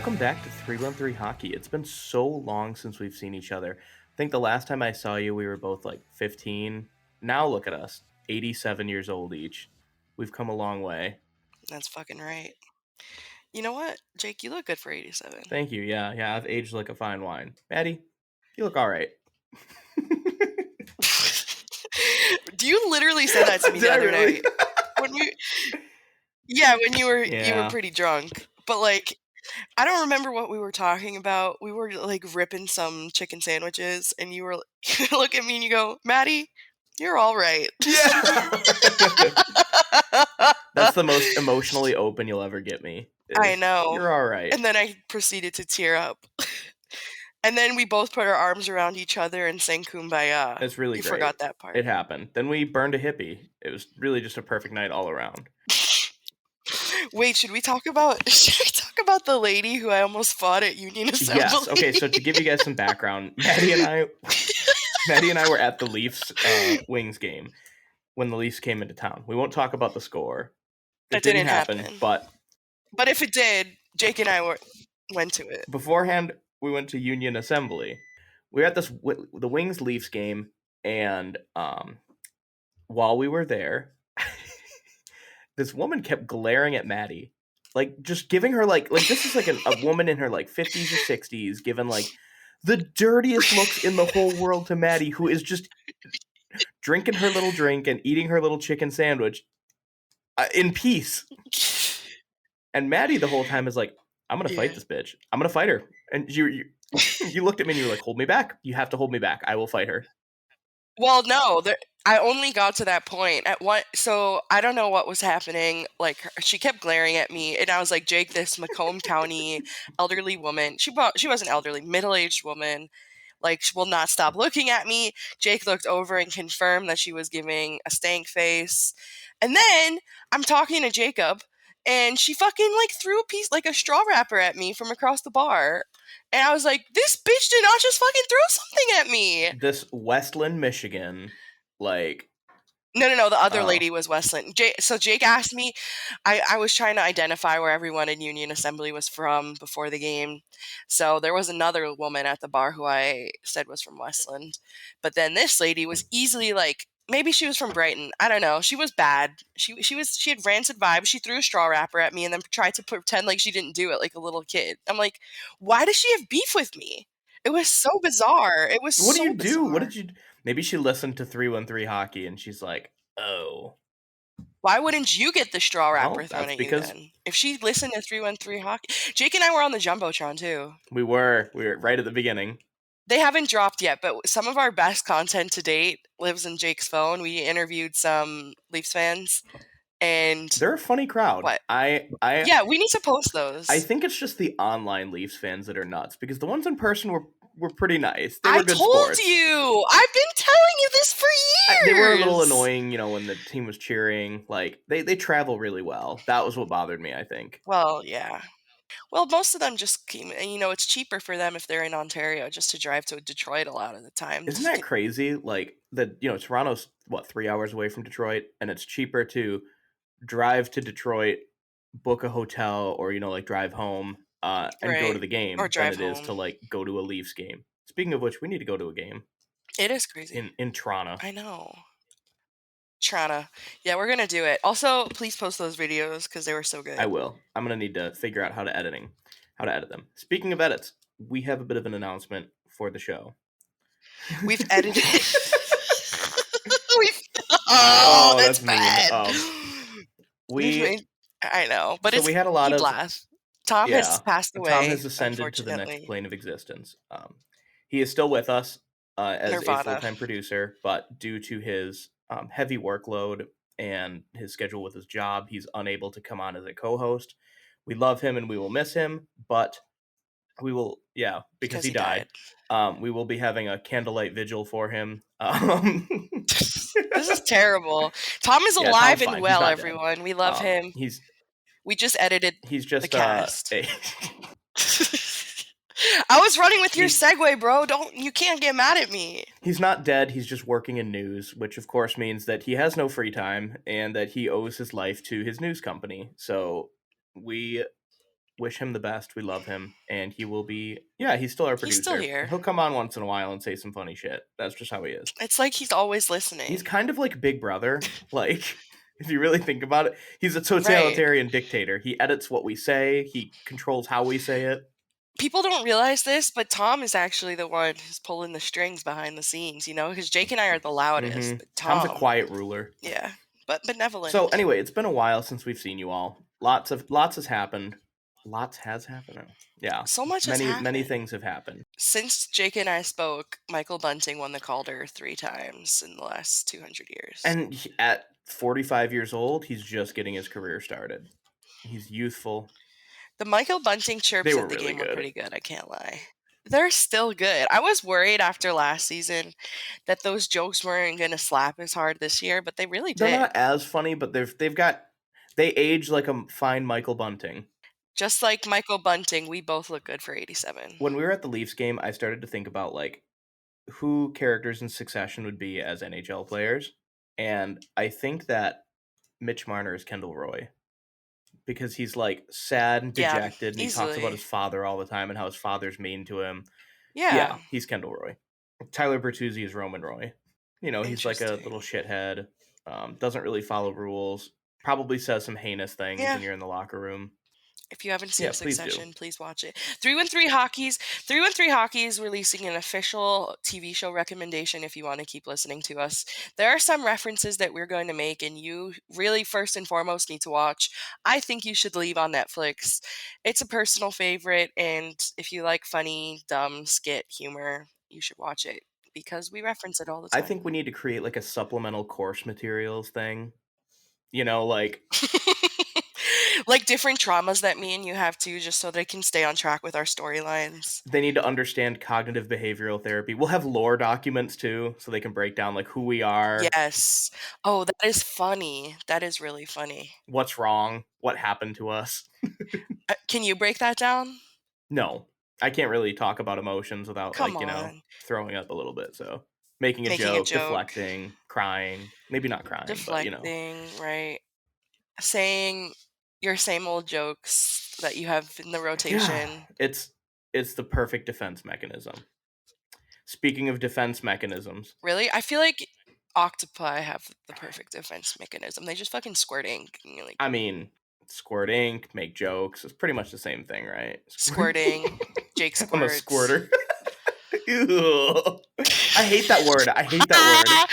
Welcome back to 313 Hockey. It's been so long since we've seen each other. I think the last time I saw you, we were both like 15. Now look at us, 87 years old each. We've come a long way. That's fucking right. You know what, Jake? You look good for 87. Thank you. Yeah, I've aged like a fine wine. Maddie, you look all right. Do you literally say that to me the other night? When we, when you were pretty drunk, but like, I don't remember what we were talking about. We were like ripping some chicken sandwiches, and you were you look at me and you go, "Maddie, you're all right." Yeah. That's the most emotionally open you'll ever get me. I know. You're all right. And then I proceeded to tear up. And then we both put our arms around each other and sang Kumbaya. It's really You great. forgot that part. It happened. Then we burned a hippie. It was really just a perfect night all around. Wait, should we talk about the lady who I almost fought at Union Assembly? Yes. Okay, so to give you guys some background, Maddie and I were at the Leafs Wings game when the Leafs came into town. We won't talk about the score. That didn't happen. But if it did, Jake and I went to it. Beforehand, we went to Union Assembly. We were at the Wings Leafs game, and while we were there, this woman kept glaring at Maddie, like just giving her like this is like a woman in her like 50s or 60s giving like the dirtiest looks in the whole world to Maddie, who is just drinking her little drink and eating her little chicken sandwich in peace. And Maddie the whole time is like, I'm gonna fight this bitch. I'm gonna fight her. And you looked at me and you were like, hold me back. You have to hold me back. I will fight her. Well, no, I only got to that point so I don't know what was happening. Like, she kept glaring at me, and I was like, Jake, this Macomb County elderly woman, she wasn't elderly, middle-aged woman, like, will not stop looking at me. Jake looked over and confirmed that she was giving a stank face. And then I'm talking to Jacob, and she fucking like threw a straw wrapper at me from across the bar. And I was like, this bitch did not just fucking throw something at me. This Westland, Michigan, like... No, the other lady was Westland. So Jake asked me, I was trying to identify where everyone in Union Assembly was from before the game. So there was another woman at the bar who I said was from Westland. But then this lady was easily like, maybe she was from Brighton. I don't know. She was bad. She had rancid vibes. She threw a straw wrapper at me and then tried to pretend like she didn't do it like a little kid. I'm like, why does she have beef with me? It was so bizarre. It was What so do you bizarre. do? What did you... Maybe she listened to 313 Hockey and she's like, oh. Why wouldn't you get the straw wrapper thrown at you then? If she listened to 313 Hockey... Jake and I were on the Jumbotron too. We were right at the beginning. They haven't dropped yet, but some of our best content to date lives in Jake's phone. We interviewed some Leafs fans, and they're a funny crowd. What? Yeah, we need to post those. I think it's just the online Leafs fans that are nuts, because the ones in person were pretty nice. They were good told sports. You! I've been telling you this for years! They were a little annoying, when the team was cheering. Like, they travel really well. That was what bothered me, I think. Well, yeah. Well, most of them just came, and it's cheaper for them if they're in Ontario just to drive to Detroit a lot of the time. Isn't that crazy? Like, Toronto's, 3 hours away from Detroit, and it's cheaper to drive to Detroit, book a hotel, or, drive home, and go to the game or drive than it is to, go to a Leafs game. Speaking of which, we need to go to a game. It is crazy. In Toronto. I know. Toronto. Yeah, we're going to do it. Also, please post those videos because they were so good. I will. I'm going to need to figure out how to edit them. Speaking of edits, we have a bit of an announcement for the show. We've edited. That's bad. I know, but so we had a lot of blast. Tom has passed away. Tom has ascended to the next plane of existence. He is still with us as a full-time producer, but due to his heavy workload and his schedule with his job, he's unable to come on as a co-host. We love him and we will miss him, but we will, because he died. We will be having a candlelight vigil for him. This is terrible. Tom is alive and well, everyone. Dead. We love him. We just edited the cast. I was running with your segue, bro. You can't get mad at me. He's not dead. He's just working in news, which of course means that he has no free time and that he owes his life to his news company. So we, wish him the best. We love him, and he will be. Yeah, he's still our He's still producer. here. He'll come on once in a while and say some funny shit. That's just how he is. It's like he's always He's listening. kind of like Big Brother. Like, if you really think about it, he's a Right. totalitarian dictator. He edits what we say. He controls how we say it. People don't realize this, but Tom is actually the one who's pulling the strings behind the scenes, you know, because Jake and I are the loudest. But Tom's a Tom, quiet ruler. yeah, but benevolent. So anyway, it's been a while since we've seen you all. Lots has happened. Lots has happened. Yeah, So much has many happened. things have happened. Since Jake and I spoke, Michael Bunting won the Calder 3 times in the last 200 years. And at 45 years old, he's just getting his career started. He's youthful. The Michael Bunting chirps They were at the really game were good. pretty good, I can't lie. They're still good. I was worried after last season that those jokes weren't going to slap as hard this year, but they really They're did. not as funny, but they age like a fine Michael Bunting. Just like Michael Bunting, we both look good for 87. When we were at the Leafs game, I started to think about like who characters in Succession would be as NHL players, and I think that Mitch Marner is Kendall Roy. Because he's like sad and Yeah, dejected, and he talks about easily. his father all the time and how his father's mean to him. Yeah. He's Kendall Roy. Tyler Bertuzzi is Roman Roy. You know, he's like a Interesting. little shithead. Doesn't really follow rules. Probably says some heinous things Yeah. when you're in the locker room. If you haven't seen Yeah, please do. Succession, please watch it. 313 Hockey is releasing an official TV show recommendation if you want to keep listening to us. There are some references that we're going to make, and you really, first and foremost, need to watch. I think you should leave on Netflix. It's a personal favorite, and if you like funny, dumb skit humor, you should watch it because we reference it all the I time. think we need to create like a supplemental course materials thing. You know, like like different traumas that me and you have too, just so they can stay on track with our storylines. they need to understand cognitive behavioral therapy. We'll have lore documents too, so they can break down like who we are. Yes. Oh, that is funny. That is really funny. What's wrong, what happened to us. Can you break that down? No, I can't really talk about emotions without Come like, you know, on. throwing up a little bit. So making a Making a joke, joke. deflecting, crying, maybe not crying, but you know. Deflecting, right. Saying your same old jokes that you have in the Yeah, rotation. it's the perfect defense mechanism. Speaking of defense mechanisms, Really? I feel like octopi have the perfect defense mechanism. They just fucking squirt ink. And you're like, I mean, squirt ink, make jokes, it's pretty much the same thing, right? squirting. Jake I'm a squirts. squirter. Ew. I hate that word. I hate that word.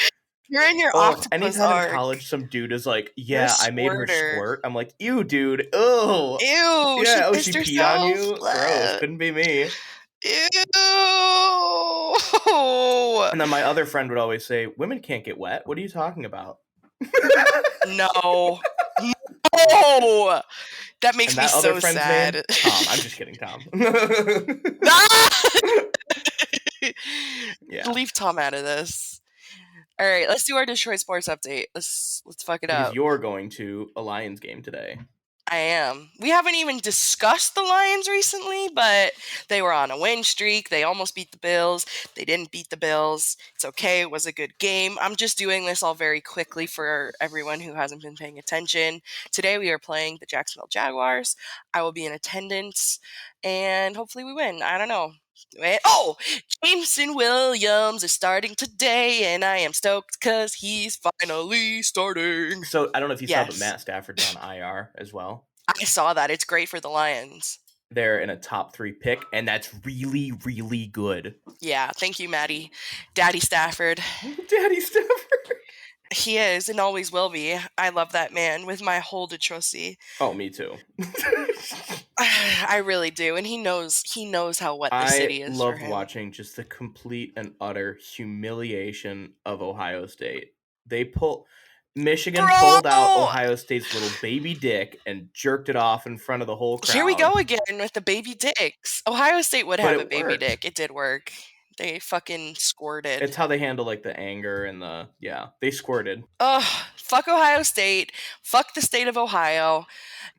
You're in your Oh, octopus anytime arc. in college some dude is like, You're a yeah, I made her squirter. squirt. I'm like, ew, dude. Oh. Ew, Yeah, oh, she she pissed peed on herself? you? Gross. Couldn't be me. Ew. And then my other friend would always say, women can't get wet. What are you talking about? No. No. That makes And that me other so friend's sad. name? Tom. I'm just kidding, Tom. Yeah. Leave Tom out of this. All right, let's do our Detroit sports update. Let's fuck it Because up. you're going to a Lions game today. I am. We haven't even discussed the Lions recently, but they were on a win streak. They almost beat the Bills. They didn't beat the Bills. It's okay. It was a good game. I'm just doing this all very quickly for everyone who hasn't been paying attention. Today we are playing the Jacksonville Jaguars. I will be in attendance, and hopefully we win. I don't know. Oh, Jameson Williams is starting today, and I am stoked because he's finally starting. So I don't know if you saw, but Yes. Matt Stafford's on IR as well. I saw that. It's great for the Lions. They're in a top 3 pick, and that's really, really good. Yeah, thank you, Maddie. Daddy Stafford. Daddy Stafford. He is and always will be. I love that man with my whole Detroit. Oh, me too. I really do, and he knows how wet the city is for loved him. watching just the complete and utter humiliation of Ohio State. Michigan pulled out Ohio State's little baby dick and jerked it off in front of the whole crowd. Here we go again with the baby dicks. Ohio State would have a baby dick. It did work. They fucking squirted. It's how they handle like the anger and they squirted. Ugh, fuck Ohio State. Fuck the state of Ohio.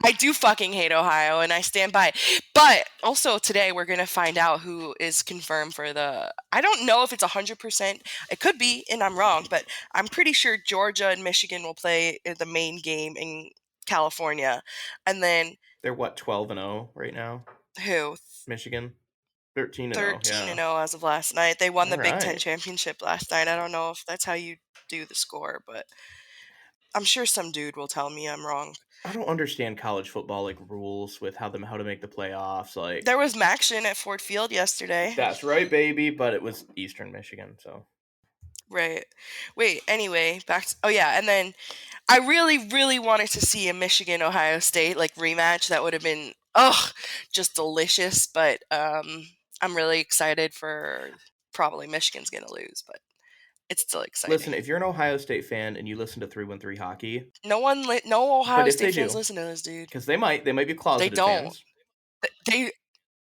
I do fucking hate Ohio, and I stand by it. But also today we're going to find out who is confirmed for I don't know if it's 100%. It could be, and I'm wrong, but I'm pretty sure Georgia and Michigan will play in the main game, and California. And then They're what, 12-0 right now? who? Michigan? 13-0, 13 and yeah. 0 as of last night. They won All the Big Ten right. championship last night. I don't know if that's how you do the score, but I'm sure some dude will tell me I'm wrong. I don't understand college football like rules with how to make the playoffs. Like, There was Maction at Ford Field yesterday. that's right, baby, but it was Eastern Michigan, so Right. Wait, anyway, oh yeah, and then I really, really wanted to see a Michigan Ohio State like rematch. That would have been just delicious. But I'm really excited for probably Michigan's gonna lose, but it's still listen, exciting. if you're an Ohio State fan and you listen to 313 hockey, No but Ohio if they State fans do, listen to this, dude. because they might be They closeted don't. fans. They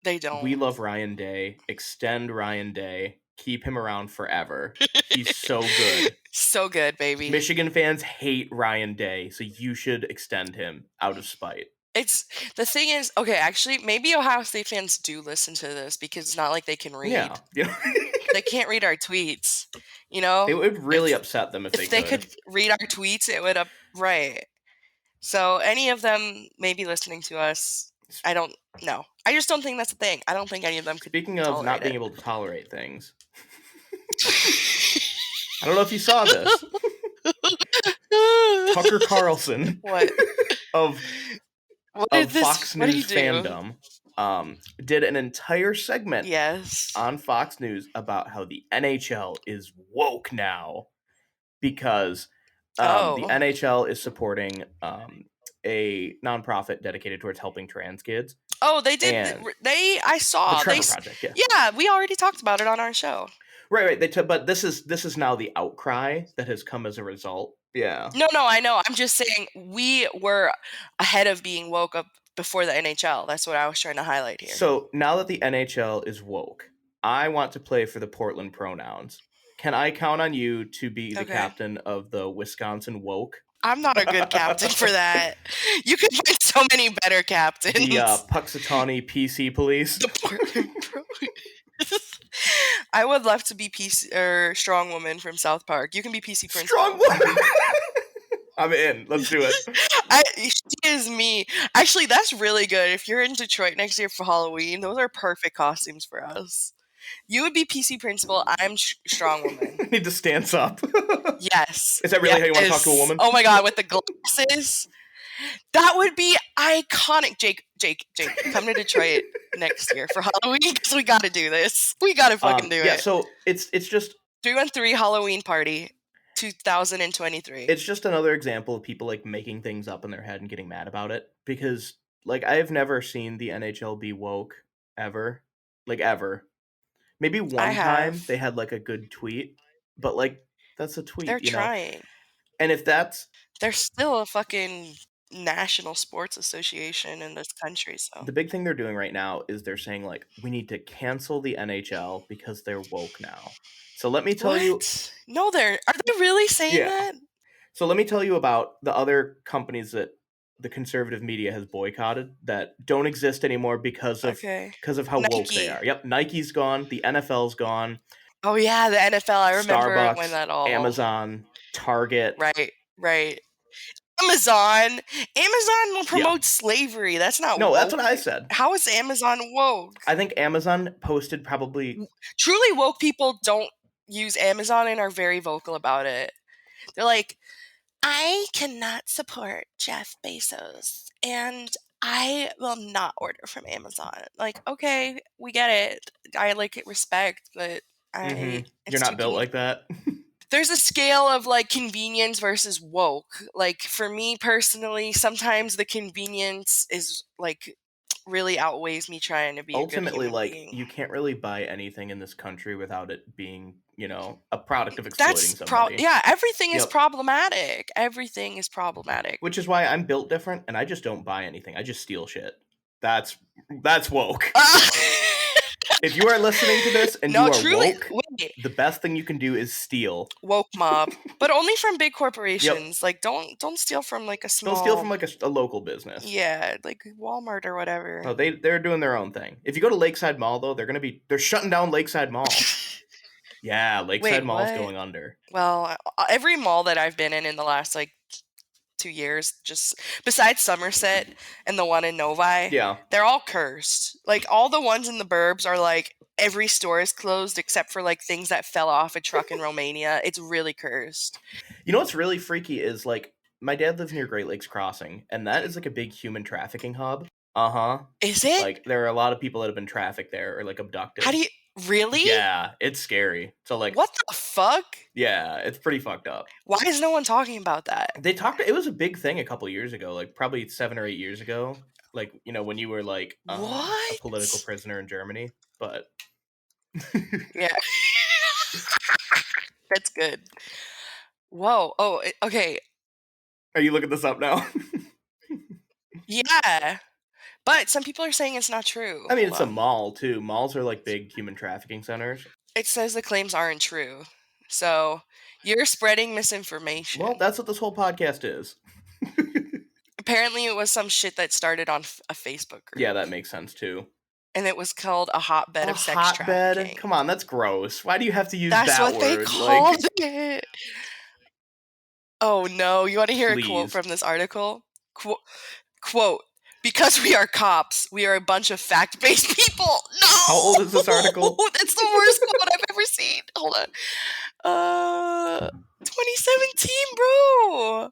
they don't. We love Ryan Day. Extend Ryan Day. Keep him around forever. He's so good. So good, baby. Michigan fans hate Ryan Day, so you should extend him out of spite. It's the thing is, okay, actually, maybe Ohio State fans do listen to this because it's not like they can read. Yeah. They can't read our tweets. It would really upset them if they If they could. could read our tweets, it would right. So any of them may be listening to us. I don't know. I just don't think that's a thing. I don't think any of them could Speaking of not tolerate being it. able to tolerate things, I don't know if you saw this. Tucker Carlson What? of What did Fox what did he News do? fandom did an entire segment Yes. on Fox News about how the NHL is woke now because the NHL is supporting a nonprofit dedicated towards helping trans kids. Oh, they did. And I saw. the Trevor Project, yeah. Yeah, we already talked about it on our show. Right. But this is now the outcry that has come as a result. Yeah. No, I know. I'm just saying we were ahead of being woke up before the NHL. That's what I was trying to highlight here. So now that the NHL is woke, I want to play for the Portland Pronouns. Can I count on you to be the captain of the Wisconsin Woke? I'm not a good captain for that. You can find so many better captains. The Puxatawney PC Police. The Portland I would love to be PC or Strong Woman from South Park. You can be PC Principal. Strong Woman. I'm in. Let's do it. She is me. Actually, that's really good. If you're in Detroit next year for Halloween, those are perfect costumes for us. You would be PC Principal. I'm Strong Woman. I need to stance up. Yes. Is that really how you want to talk to a woman? Oh my god, with the glasses. That would be iconic. Jake, come to Detroit next year for Halloween because we got to do this. We got to fucking do it. Yeah, so it's just 3-on-3 Halloween party 2023. It's just another example of people like making things up in their head and getting mad about it because like I've never seen the NHL be woke ever. Like ever. Maybe one time they had like a good tweet, but like that's a tweet, They're trying. And if that's there's still a fucking national sports association in this country, so the big thing they're doing right now is they're saying like we need to cancel the NHL because they're woke now. So let me tell you. No, are they really saying that? So let me tell you about the other companies that the conservative media has boycotted that don't exist anymore because of how woke they are. Yep, Nike's gone, the NFL's gone. Oh yeah, the NFL. I remember Starbucks, when that all Amazon, Target. Right. Amazon will promote slavery. That's not woke. That's what I said. How is Amazon woke? I think Amazon posted probably truly woke people don't use Amazon and are very vocal about it. They're like, I cannot support Jeff Bezos and I will not order from Amazon. Like, okay, we get it. I like it, respect, but you're not built like that. There's a scale of like convenience versus woke. Like for me personally, sometimes the convenience is like really outweighs me trying to be ultimately a good like being. You can't really buy anything in this country without it being a product of exploiting somebody. Everything is problematic. Everything is problematic, which is why I'm built different and I just don't buy anything. I just steal shit. That's woke. If you are listening to this and you are woke, the best thing you can do is steal. Woke mob, but only from big corporations. Like don't steal from like a small. Don't steal from like a local business. Yeah, like Walmart or whatever. No, they're doing their own thing. If you go to Lakeside Mall though, they're shutting down Lakeside Mall. Yeah, Lakeside Mall's going under. Well, every mall that I've been in the last like 2 years, just besides Somerset and the one in Novi, Yeah. they're all cursed. Like, all the ones in the burbs are like every store is closed except for like things that fell off a truck in Romania. It's really cursed. You know what's really freaky is like my dad lives near Great Lakes Crossing, and that is like a big human trafficking hub. Uh-huh. Is it? Like there are a lot of people that have been trafficked there or like How do abducted. you really? Yeah, it's scary. So like What the fuck? yeah, it's pretty fucked up. Why is no one talking about that? They talked it was a big thing a couple years ago, like probably 7 or 8 years ago. Like, you know, when you were like a political What? prisoner in Germany, but Yeah. That's good. Whoa. Oh, okay. are you looking this up now? Yeah. But some people are saying it's not true. I mean, Hold it's a on. mall too. Malls are like big human trafficking centers. It says the claims aren't true. So you're spreading Well, misinformation. that's what this whole podcast is. Apparently, it was some shit that started on a Facebook group. Yeah, that makes sense too. And it was called a hotbed A of sex hotbed? trafficking. Come on, that's gross. Why do you have to use That's that what they word? Like, called it. Oh no. You want to hear a quote please. from this article? Quote, because we are cops, we are a bunch of fact-based people. No! How old is this article? That's the worst quote I've ever seen. Hold on. 2017, bro.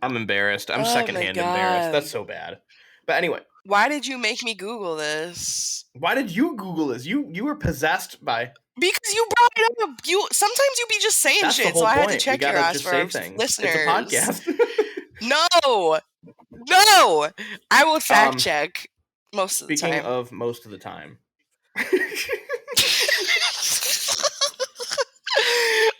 I'm embarrassed. I'm Oh my secondhand embarrassed. God. That's so bad. But anyway, Why did you make me Google this? why did you Google this? You were possessed by. Because you brought it up. Sometimes you be just saying That's the shit, whole so I had to point. check We your gotta ass just for say our things. listeners. It's a podcast. No, I will fact check most of the Speaking time. of most of the time,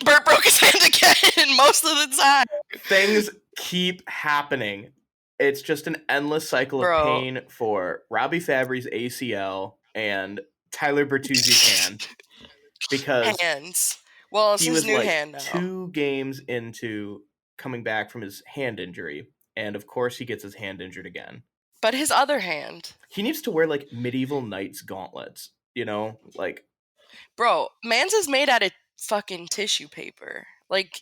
Bert broke his hand again most of the time. things keep happening. It's just an endless cycle Bro. of pain for Robbie Fabry's ACL and Tyler Bertuzzi's hand. Because hands. Well, it's he his was new like hand now. 2 games into coming back from his hand injury. And of course he gets his hand injured again. But his other hand. He needs to wear like medieval knights gauntlets, you know? Like, bro, man's is made out of fucking tissue paper. Like,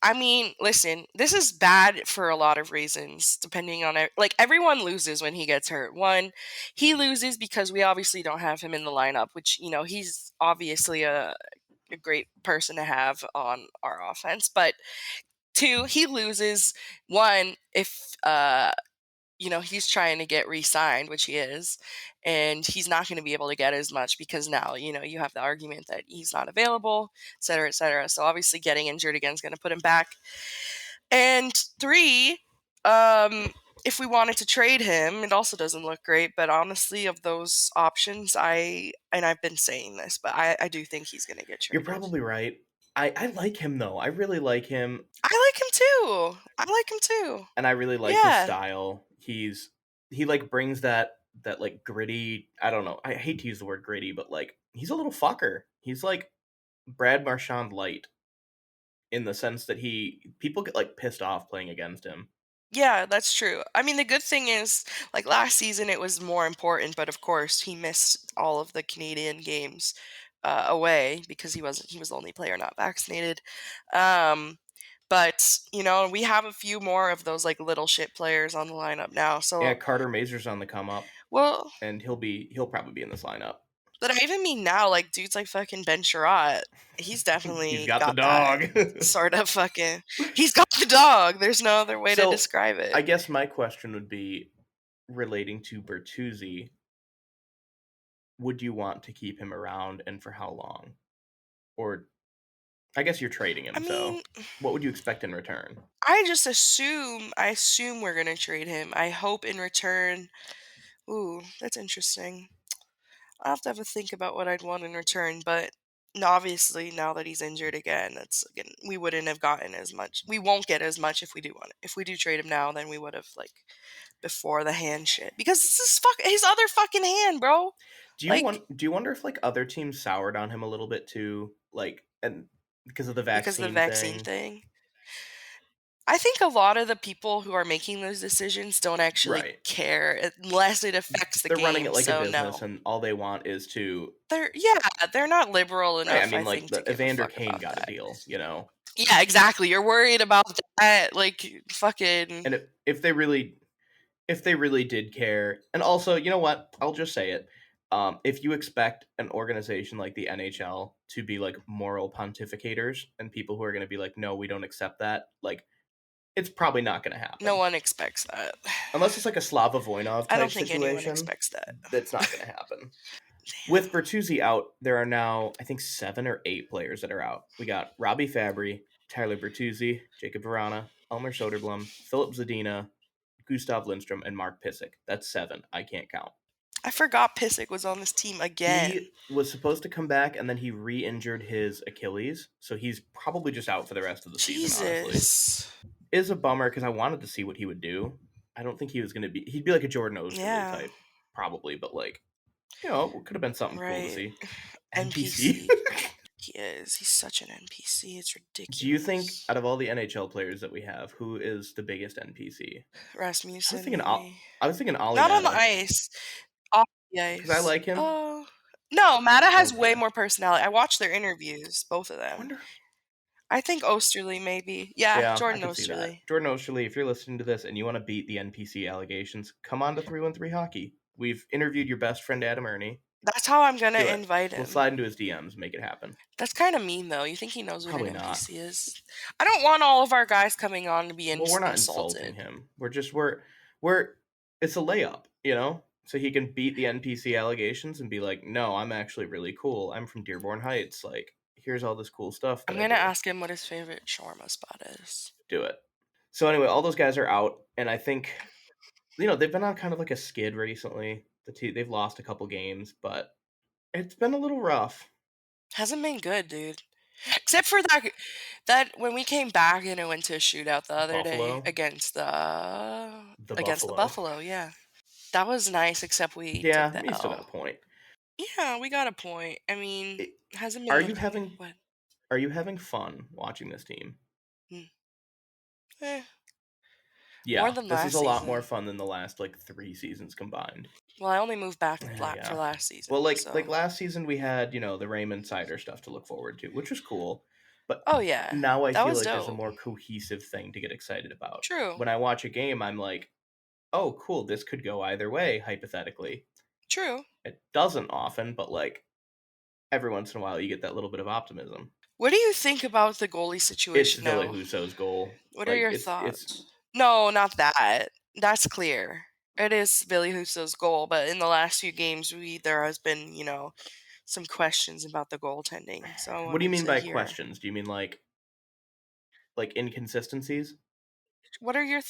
I mean, listen, this is bad for a lot of reasons, depending on it. Like, everyone loses when he gets hurt. One, he loses because we obviously don't have him in the lineup, which, you know, he's obviously a great person to have on our offense. But two, he loses, one, if, you know, he's trying to get re-signed, which he is, and he's not going to be able to get as much because now, you know, you have the argument that he's not available, et cetera, et cetera. So obviously getting injured again is going to put him back. And three, if we wanted to trade him, it also doesn't look great. But honestly, of those options, I've been saying this, but I do think he's going to get traded. you're probably right. I like him though. I really like him. I like him too. And I really like his style. He like brings that like gritty, I don't know. I hate to use the word gritty, but like he's a little fucker. He's like Brad Marchand light in the sense that people get like pissed off playing against him. Yeah, that's true. I mean, the good thing is, like last season, it was more important, but of course, he missed all of the Canadian games away because he was the only player not vaccinated. But you know, we have a few more of those like little shit players on the lineup now. So yeah, Carter Mazur's on the come up. Well, and he'll probably be in this lineup. But I even mean now, like dudes like fucking Ben Sherratt, he's definitely he's got the dog. Sort of fucking. He's got the dog. There's no other way to describe it. I guess my question would be relating to Bertuzzi. Would you want to keep him around, and for how long? Or I guess you're trading him, so what would you expect in return? I assume we're gonna trade him. I hope in return. Ooh, that's interesting. I'll have to have a think about what I'd want in return, but obviously now that he's injured again, we wouldn't have gotten as much. We won't get as much if we do want it. If we do trade him now, then we would have like before the hand shit because it's his other fucking hand, bro. Do you wonder if like other teams soured on him a little bit too, like and because of the vaccine thing? I think a lot of the people who are making those decisions don't actually care unless it affects the game. They're running it like a business, and all they want is to. They're not liberal enough. I mean, like the Evander Kane got a deal, you know. Yeah, exactly. You're worried about that, like, fucking And if they really did care, and also, you know what? I'll just say it. If you expect an organization like the NHL to be like moral pontificators and people who are going to be like, no, we don't accept that, like, it's probably not going to no happen. one expects that. Unless it's like a Slava Voinov I type don't think anyone situation, expects that. that's not going to happen. Damn. With Bertuzzi out, there are now, I think, 7 or 8 players that are out. We got Robbie Fabry, Tyler Bertuzzi, Jacob Verana, Elmer Soderblom, Philip Zadina, Gustav Lindstrom, and Mark Pissick. That's 7. I can't count. I forgot Pissick was on this team again. He was supposed to come back, and then he re-injured his Achilles, so he's probably just out for the rest of the season. Honestly, Jesus. is a bummer because I wanted to see what he would do. I don't think he was going to be. He'd be like a Jordan Osterley Yeah, type, probably, but like, it could have been something cool to right. see. NPC. NPC. He is. He's such an NPC. It's Do you think ridiculous. out of all the NHL players that we have, who is the biggest NPC? I was Rasmussen, thinking. maybe. I was thinking Ollie Not on the Mata ice. Off the because I ice. like him. Oh. No, Mata has way Okay. more personality. I watched their interviews, both of I them. wonder. I think Osterley, maybe. Yeah, Yeah, I Jordan could see that. Osterley. Jordan Osterley, if you're listening to this and you want to beat the NPC allegations, come on to 313 Hockey. We've interviewed your best friend Adam Ernie. That's how I'm gonna Do it. invite We'll him. slide into his DMs, make it happen. That's kind of mean, though. You think he knows what an Probably not. NPC is? I don't want all of our guys coming on to be Well, we're not insulting insulted. him. We're it's a layup. So he can beat the NPC allegations and be like, "No, I'm actually really cool. I'm from Dearborn Heights. Like, here's all this cool stuff I'm that I gonna do." ask him what his favorite shawarma spot is. Do it. So anyway, all those guys are out, and I think they've been on kind of like a skid recently. They've lost a couple games, but it's been a little rough. Hasn't been good, dude. Except for that when we came back and it went to a shootout the other day Buffalo, the against the Buffalo. Buffalo, yeah. That was nice, except we took Yeah, the you still got a L. point. Yeah, we got a point. I mean, It- hasn't Are been you looking having what? are you having fun watching this team? Hmm, eh, more Yeah, than this is last a lot more season. fun than the last like 3 seasons combined. Well, I only moved back for Yeah. last Well, season, like so. last season we had, the Raymond Cider stuff to look forward to, which was cool. But Oh yeah, now I that feel was like there's a dope. more cohesive thing to get excited about. True, When I watch a game, I'm like, "Oh, cool, this could go either way hypothetically." true. It doesn't often, but like every once in a while you get that little bit of optimism. What do you think about the goalie It's situation Ville now? Husso's goal. What are Like your it's thoughts? No, not that. That's clear. It is Billy Husso's goal, but in the last few games, there has been, some questions about the goaltending. So I what do you wanted mean to by hear. questions? Do you mean like inconsistencies? What are your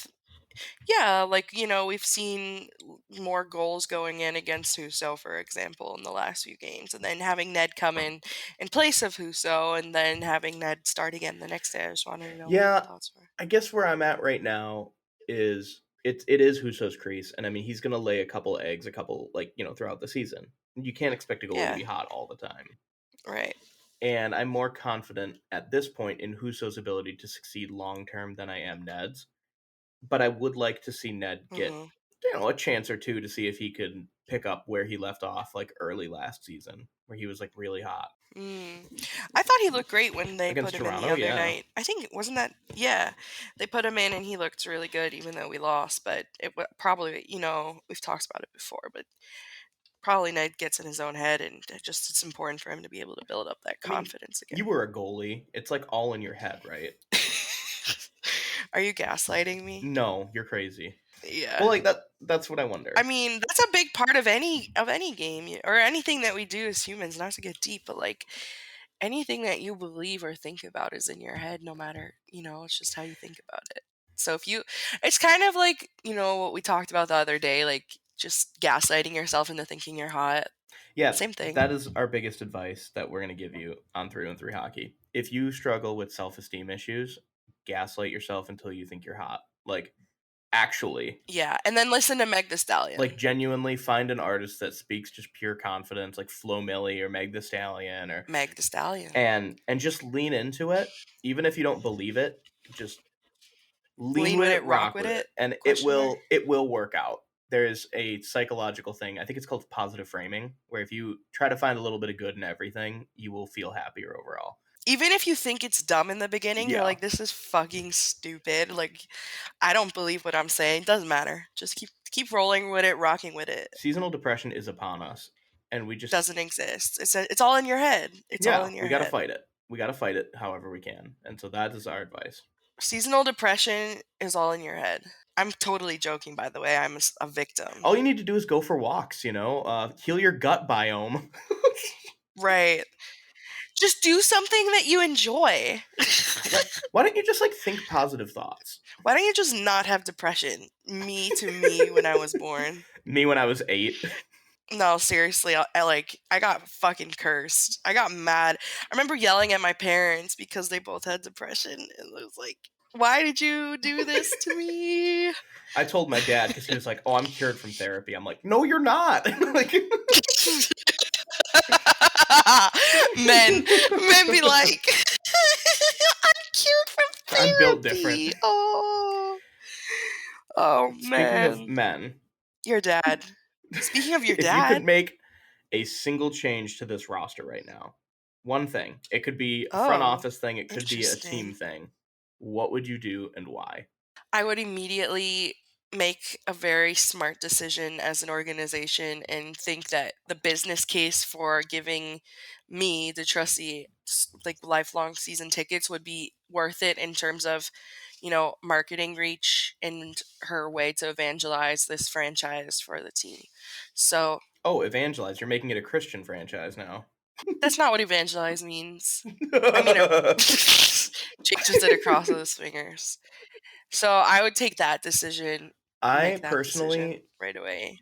Yeah, like, we've seen more goals going in against Husso, for example, in the last few games, and then having Ned come in place of Husso, and then having Ned start again the next day. I just wanted to know what your Yeah, thoughts were. I guess where I'm at right now is it is Husso's crease, and I mean he's gonna lay a couple eggs, a couple throughout the season. You can't expect a goalie to Yeah, be hot all the time. right. And I'm more confident at this point in Husso's ability to succeed long term than I am Ned's. But I would like to see Ned get hmm a chance or two to see if he could pick up where he left off like early last season, where he was like really hot Mm. I thought he looked great when they put against him in the Toronto. other Yeah, night. I think wasn't that yeah, they put him in and he looked really good even though we lost. But probably we've talked about it before, but probably Ned gets in his own head and it's important for him to be able to build up that I mean confidence you again. were a goalie. It's like all in your head, right? Are you gaslighting me? No, you're crazy. Yeah. Well, like that's what I I wonder. mean, that's a big part of any game or anything that we do as humans, not to get deep, but like anything that you believe or think about is in your head no matter, it's just how you think about it. So if you it's kind of like, what we talked about the other day, like just gaslighting yourself into thinking you're hot. Yeah, Same thing. that is our biggest advice that we're going to give you on 313 Hockey. If you struggle with self-esteem issues, gaslight yourself until you think you're hot. Like actually, Yeah, and then listen to Meg the like Stallion. genuinely find an artist that speaks just pure confidence, like Flo Milli or Meg the Stallion, or Meg the Stallion. and just lean into it, even if you don't believe it. Just lean Lean with with it, it, rock rock with with it? it, and it Question mark. will it will work out. There is a psychological thing. I think it's called positive framing, where if you try to find a little bit of good in everything, you will feel happier overall. Even if you think it's dumb in the beginning, you're Yeah. like, this is fucking stupid. Like, I don't believe what I'm saying. Doesn't matter. Just keep rolling with it, rocking with it. Seasonal depression is upon us, and we just Doesn't exist. It's all in your head. It's all yeah, in we your got to head. fight it. We got to fight it however we can, and so that is our advice. Seasonal depression is all in your head. I'm totally joking, by the way. I'm a victim. All you need to do is go for walks. Heal your gut biome. Right. Just do something that you enjoy. Why don't you just like think positive thoughts? Why don't you just not have depression? Me to me when I was born. Me when I was 8. No, seriously, I got fucking cursed. I got mad. I remember yelling at my parents because they both had depression, and it was like, why did you do this to me? I told my dad because he was like, "Oh, I'm cured from therapy." I'm like, "No, you're not." Like, men be like, I'm cured from I'm built different. therapy. Oh Speaking of man, men, your dad. Speaking of your if you could dad, make a single change to this roster right now, one thing, it could be a front oh, office thing, it could be a team interesting. thing. What would you do and why? I would immediately make a very smart decision as an organization and think that the business case for giving me, the trustee, like lifelong season tickets would be worth it in terms of, marketing reach and her way to evangelize this franchise for the team. So Oh, evangelize. You're making it a Christian franchise now. that's not what evangelize means. I mean, Jake just did a cross with his fingers. So I would take that decision, make I that decision personally. right away.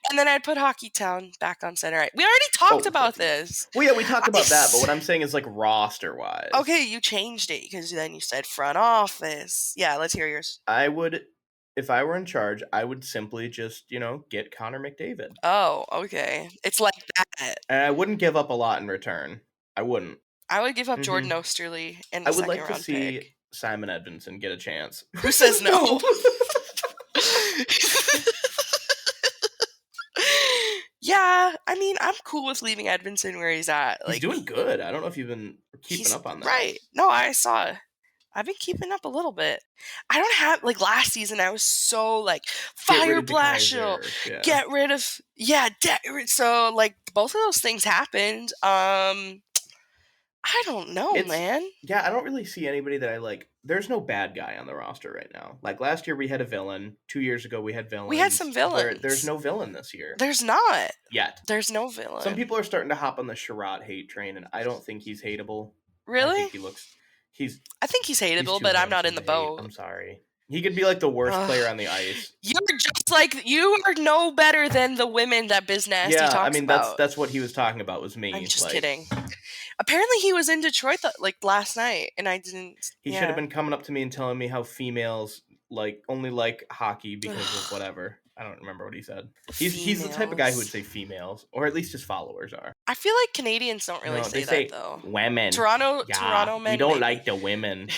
And then I'd put Hockey Town back on center. We already talked Oh, about this. well, yeah, we talked I about that, but what I'm saying is like roster wise. Okay, you changed it because then you said front office. Yeah, let's hear yours. I would, if I were in charge, I would simply just, get Connor McDavid. Oh, okay. It's like that. And I wouldn't give up a lot in return. I wouldn't. I would give up Jordan Hmm. Osterley and I a would second like to round see pick. Simon Edvinson get a chance. Who says no? Yeah, I mean, I'm cool with leaving Edvinson where he's at. He's Like, doing good. I don't know if you've been keeping he's up on that. right. No, I saw. I've been keeping up a little bit. I don't have like last season. I was so like Get rid fire of the Blashill, Kaiser. get rid of so like both of those things happened. I don't know, man. Yeah, I don't really see anybody that I like. There's no bad guy on the roster right now. Like last year we had a villain. 2 years ago we had villains. We had some villains. There's no villain this year. There's not. Yet. There's no villain. Some people are starting to hop on the Sherrod hate train, and I don't think he's hateable. Really? I think he looks. I think he's hateable, but I'm not in the boat. I'm sorry. He could be like the worst player on the ice. You're just like you are no better than the women that Biz Nasty talks about. Yeah, I mean that's what he was talking about was me. I'm just kidding. Apparently, he was in Detroit like last night, and I didn't. He should have been coming up to me and telling me how females only like hockey because of whatever. I don't remember what he said. He's the type of guy who would say females, or at least his followers are. I feel like Canadians don't really say that though. Women. Toronto men. We don't like the women.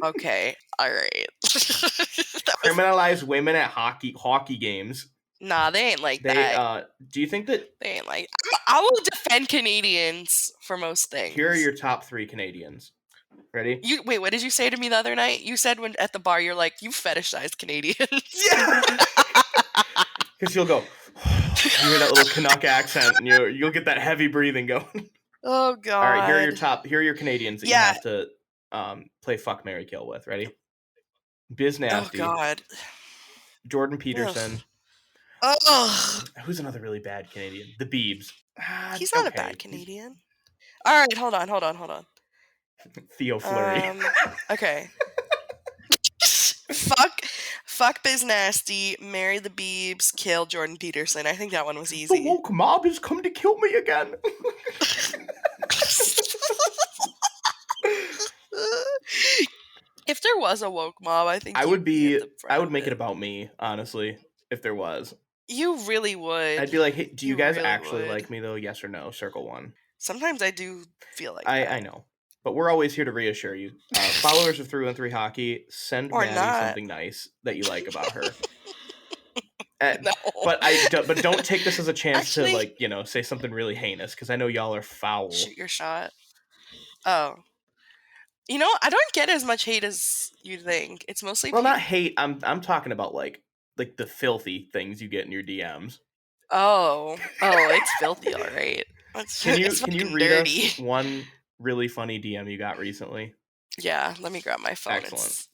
Okay, all right. Criminalize women at hockey games. Nah, they ain't like that. Do you think that they ain't like? I will defend Canadians for most things. Here are your top 3 Canadians. Ready? Wait, what did you say to me the other night? You said when at the bar, you're like, you fetishize Canadians. Yeah. Because you'll go, you hear that little Canuck accent, and you'll get that heavy breathing going. Oh God! All right, here are your Canadians that you have to play fuck, marry, kill with. Ready? Biz Nasty. Oh God! Jordan Peterson. Ugh. Who's another really bad Canadian? The Beebs. He's not a bad Canadian. All right, hold on. Theo Fleury. Okay. Fuck Biz Nasty, marry the Beebs, kill Jordan Peterson. I think that one was easy. The woke mob has come to kill me again. If there was a woke mob, I think I would make it about me, honestly, if there was. You really would. I'd be like, hey, do you guys really actually like me though? Yes or no? Circle 1. Sometimes I do feel like that. I know. But we're always here to reassure you. Followers of Through and 3 Hockey, send Maddie something nice that you like about her. No. But don't take this as a chance to say something really heinous, because I know y'all are foul. Shoot your shot. Oh. You know, I don't get as much hate as you think. It's mostly Well, not hate. I'm talking about like the filthy things you get in your DMs. Oh, it's filthy, all right. It's Can you fucking read us dirty. one really funny DM you got recently? Yeah, let me grab my phone. Excellent.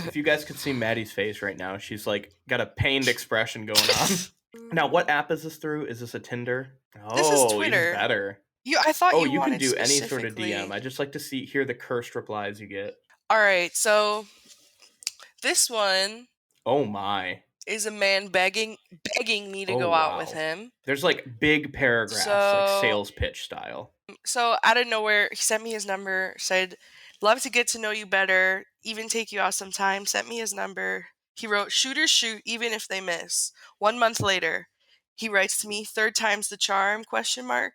If you guys could see Maddie's face right now, she's like got a pained expression going on. Now, what app is this through? Is this a Tinder? This is Oh, even Twitter. better. I thought Oh, you you can wanted do any sort of DM. specifically. I just like to hear the cursed replies you get. All right, so this one Oh my. is a man begging me to Oh go out with wow. him. There's like big paragraphs, like So sales pitch style. out of nowhere, he sent me his number, said, "Love to get to know you better, even take you out sometime." Sent me his number. He wrote, "Shooters shoot even if they miss." 1 month later, he writes to me, "Third time's the charm?" Question mark.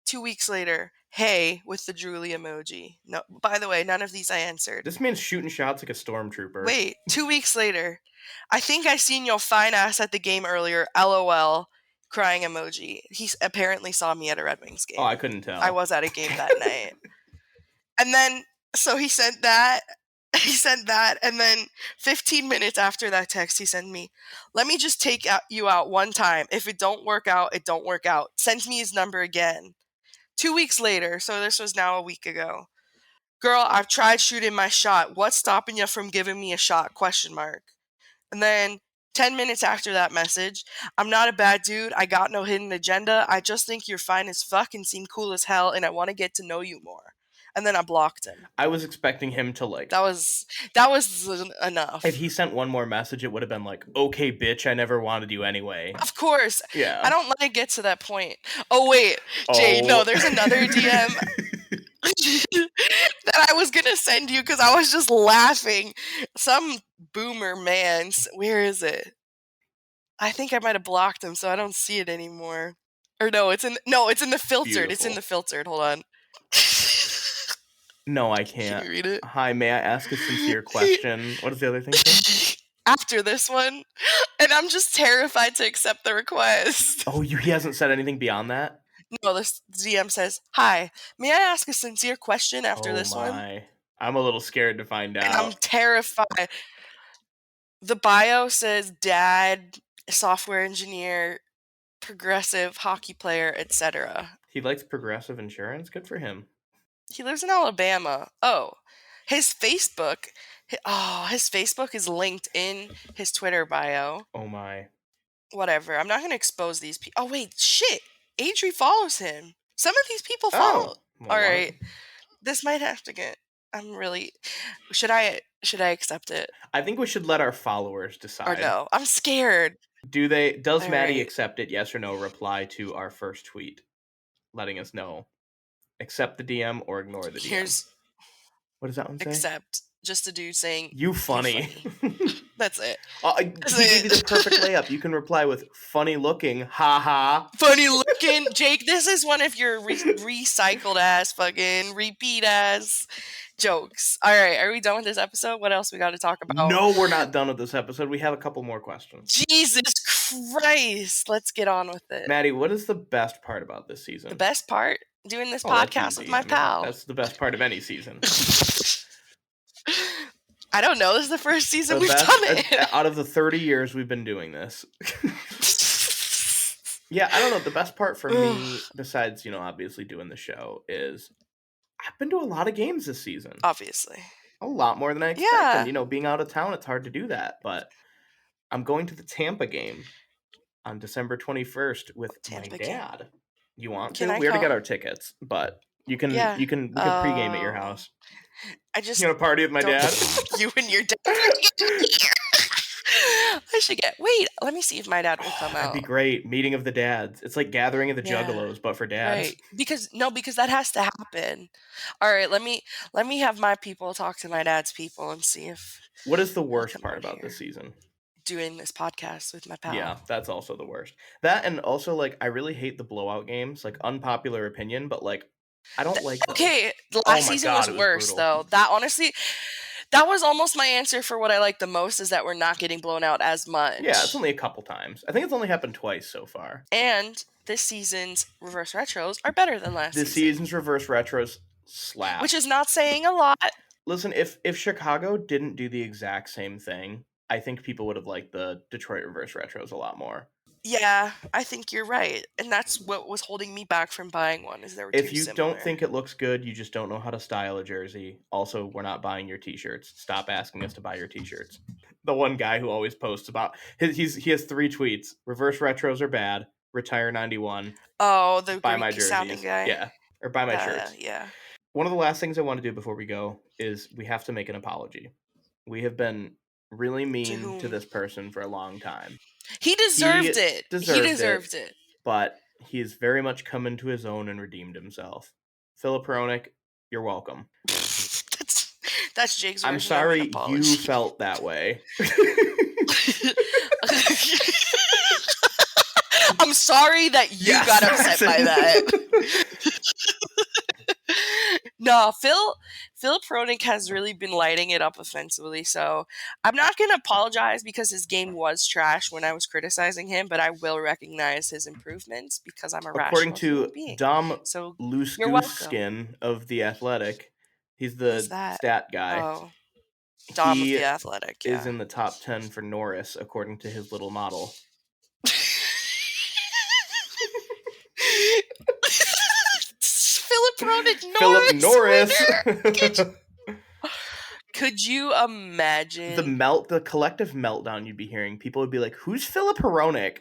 2 weeks later, "Hey," with the drooly emoji. No, by the way, none of these I answered. This man's shooting shots like a stormtrooper. Wait, 2 weeks later, "I think I seen your fine ass at the game earlier. LOL." Crying emoji. He apparently saw me at a Red Wings game. Oh, I couldn't tell. I was at a game that night. And then, so he sent that. He sent that. And then 15 minutes after that text, he sent me, "Let me just take you out one time. If it don't work out, it don't work out." Sent me his number again. 2 weeks later, so this was now a week ago. "Girl, I've tried shooting my shot. What's stopping you from giving me a shot?" Question mark. And then 10 minutes after that message, "I'm not a bad dude. I got no hidden agenda. I just think you're fine as fuck and seem cool as hell, and I want to get to know you more." And then I blocked him. I was expecting him to like. That was enough. If he sent one more message, it would have been like, "Okay, bitch, I never wanted you anyway." Of course. Yeah. I don't let it get to that point. Oh, wait. Jay, no, there's another DM that I was going to send you because I was just laughing. Some boomer man. Where is it? I think I might have blocked him, so I don't see it anymore. Or no, it's in the filtered. Beautiful. It's in the filtered. Hold on. No, I can't. Can you read it? "Hi, may I ask a sincere question?" What does the other thing say? After this one, and I'm just terrified to accept the request. Oh, he hasn't said anything beyond that? No, this DM says, "Hi, may I ask a sincere question?" After this one. My. I'm a little scared to find out. And I'm terrified. The bio says dad, software engineer, progressive hockey player, etc. He likes Progressive Insurance. Good for him. He lives in Alabama. Oh, his Facebook. His Facebook is linked in his Twitter bio. Oh my. Whatever. I'm not going to expose these people. Oh, wait. Shit. Adri follows him. Some of these people follow. Well, All right. This might have to get. I'm really. Should I accept it? I think we should let our followers decide. Or no? I'm scared. Does All Maddie right. accept it? Yes or no? Reply to our first tweet, letting us know. Accept the DM or ignore the DM. What does that one say? Accept. Just a dude saying, "You funny." That's it. He gave you the perfect layup. You can reply with "funny looking," haha. Funny looking. Jake, this is one of your recycled ass fucking repeat ass jokes. All right, are we done with this episode? What else we got to talk about? No, we're not done with this episode. We have a couple more questions. Jesus Christ. Let's get on with it. Maddie, what is the best part about this season? The best part? Doing this podcast with my pal. That's the best part of any season. I don't know. This is the first season we've done it. Out of the 30 years we've been doing this. Yeah, I don't know. The best part for me, besides, obviously doing the show, is I've been to a lot of games this season. Obviously. A lot more than I expected. Yeah. Being out of town, it's hard to do that. But I'm going to the Tampa game on December 21st with my dad. You want to? We already got our tickets, but we can pregame at your house. I just gonna party with my dad. You and your dad. I should get. Wait, let me see if my dad will come out. That'd be great. Meeting of the dads. It's like Gathering of the Juggalos, but for dads. Right. Because that has to happen. All right, let me have my people talk to my dad's people and see if. What is the worst part about this season? Doing this podcast with my pal. Yeah, that's also the worst. That, and also, like, I really hate the blowout games. Like, unpopular opinion, but like, I don't like those. Okay, the last season was worse though. That honestly, that was almost my answer for what I like the most, is that we're not getting blown out as much. Yeah, it's only a couple times. I think it's only happened twice so far. And this season's reverse retros are better than last season. This season's reverse retros slap. Which is not saying a lot. Listen, if Chicago didn't do the exact same thing, I think people would have liked the Detroit reverse retros a lot more. Yeah, I think you're right. And that's what was holding me back from buying one, is they were If too you similar. don't think it looks good, you just don't know how to style a jersey. Also, we're not buying your t-shirts. Stop asking us to buy your t-shirts. The one guy who always posts about he has 3 tweets. Reverse retros are bad. Retire 91. Oh, the Buy my Greek sounding jerseys. guy. Yeah. Or buy my shirts. Yeah. One of the last things I want to do before we go is we have to make an apology. We have been really mean to this person for a long time. He deserved it. He deserved it. But he has very much come into his own and redeemed himself. Filip Hronek, you're welcome. That's Jake's version I'm sorry of an apology. you felt that way. I'm sorry that you got upset by that. No, Filip Hronek has really been lighting it up offensively, so I'm not going to apologize because his game was trash when I was criticizing him, but I will recognize his improvements because I'm a According rational to human being. Dom So Loose you're Goose welcome. Skin of The Athletic, he's the stat guy. Oh, Dom he of The Athletic, yeah. is in the top 10 for Norris, according to his little model. Filip Hronek Norris. Could you imagine the collective meltdown you'd be hearing? People would be like, "Who's Filip Hronek?"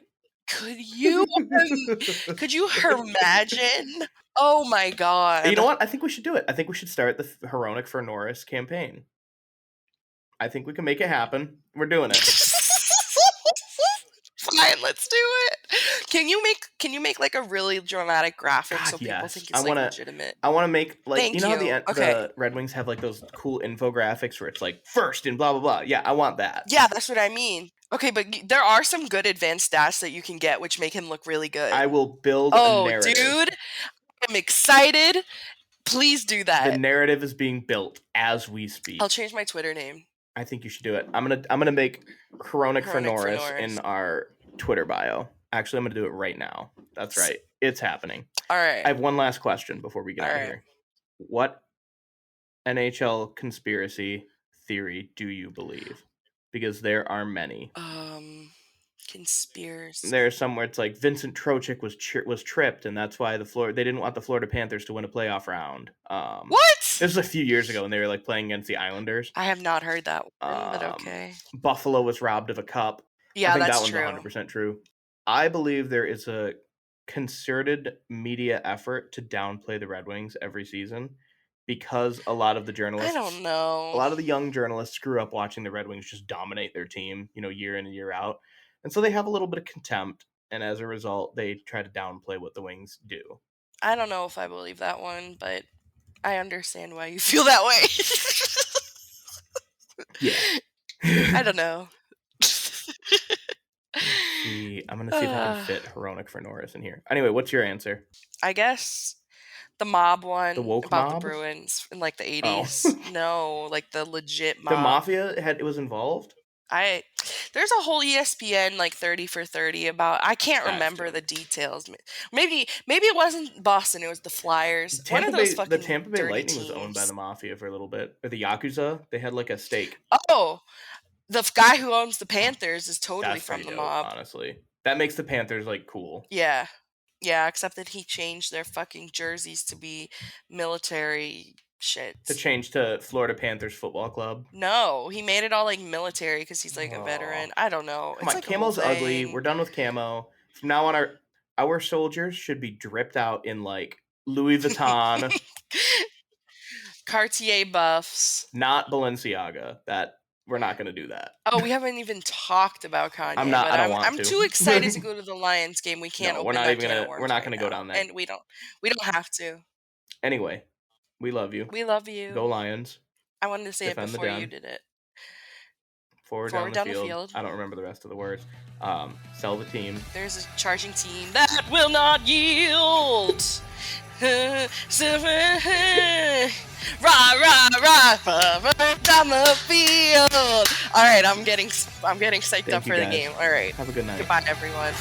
Could you imagine? Oh my god! You know what? I think we should do it. I think we should start the Hronek for Norris campaign. I think we can make it happen. We're doing it. Fine, let's do it. Can you make like a really dramatic graphic so people think it's legitimate? I want to make like Thank you know how you. the Red Wings have like those cool infographics where it's like first and blah blah blah. Yeah, I want that. Yeah, that's what I mean. Okay, but there are some good advanced stats that you can get which make him look really good. I will build a narrative. Dude, I'm excited. Please do that. The narrative is being built as we speak. I'll change my Twitter name. I think you should do it. I'm gonna make Hronek for Norris in our Twitter bio. Actually, I'm gonna do it right now. That's right. It's happening. All right. I have one last question before we get out of here. What NHL conspiracy theory do you believe? Because there are many. Conspiracy. There's somewhere it's like Vincent Trocheck was tripped, and that's why they didn't want the Florida Panthers to win a playoff round. What? This was a few years ago, and they were like playing against the Islanders. I have not heard that one, but okay. Buffalo was robbed of a cup. Yeah, I think that's that one's 100% true. I believe there is a concerted media effort to downplay the Red Wings every season because a lot of the journalists, I don't know, a lot of the young journalists grew up watching the Red Wings just dominate their team, year in and year out. And so they have a little bit of contempt, and as a result, they try to downplay what the Wings do. I don't know if I believe that one, but I understand why you feel that way. Yeah. I don't know. I'm going to see if I can fit Hronek for Norris in here. Anyway, what's your answer? I guess the mob one about mob? the Bruins in like the 80s. Oh. No, like the legit mob. The mafia was involved? There's a whole ESPN like 30 for 30 about. I can't remember the details. Maybe it wasn't Boston. It was the Flyers. The Tampa Bay Lightning was owned by the mafia for a little bit, or the Yakuza. They had like a stake. Oh, the guy who owns the Panthers is totally from the mob. Honestly, that makes the Panthers like cool. Yeah, except that he changed their fucking jerseys to be military shit. To change to Florida Panthers Football Club? No, he made it all like military because he's like a veteran. I don't know. Come on, like camo's ugly. We're done with camo. From now on, our soldiers should be dripped out in like Louis Vuitton, Cartier buffs, not Balenciaga. We're not going to do that. Oh, we haven't even talked about Kanye. I don't want to. I'm too excited to go to the Lions game. We can't open that can of worms. We're not going to go down there. And we don't have to. Anyway, we love you. We love you. Go Lions. I wanted to say it before you did it. Forward down the field. I don't remember the rest of the words. Sell the team. There's a charging team that will not yield. Rah, rah, down the field. All right, I'm getting psyched up for the game. All right. Have a good night. Goodbye, everyone.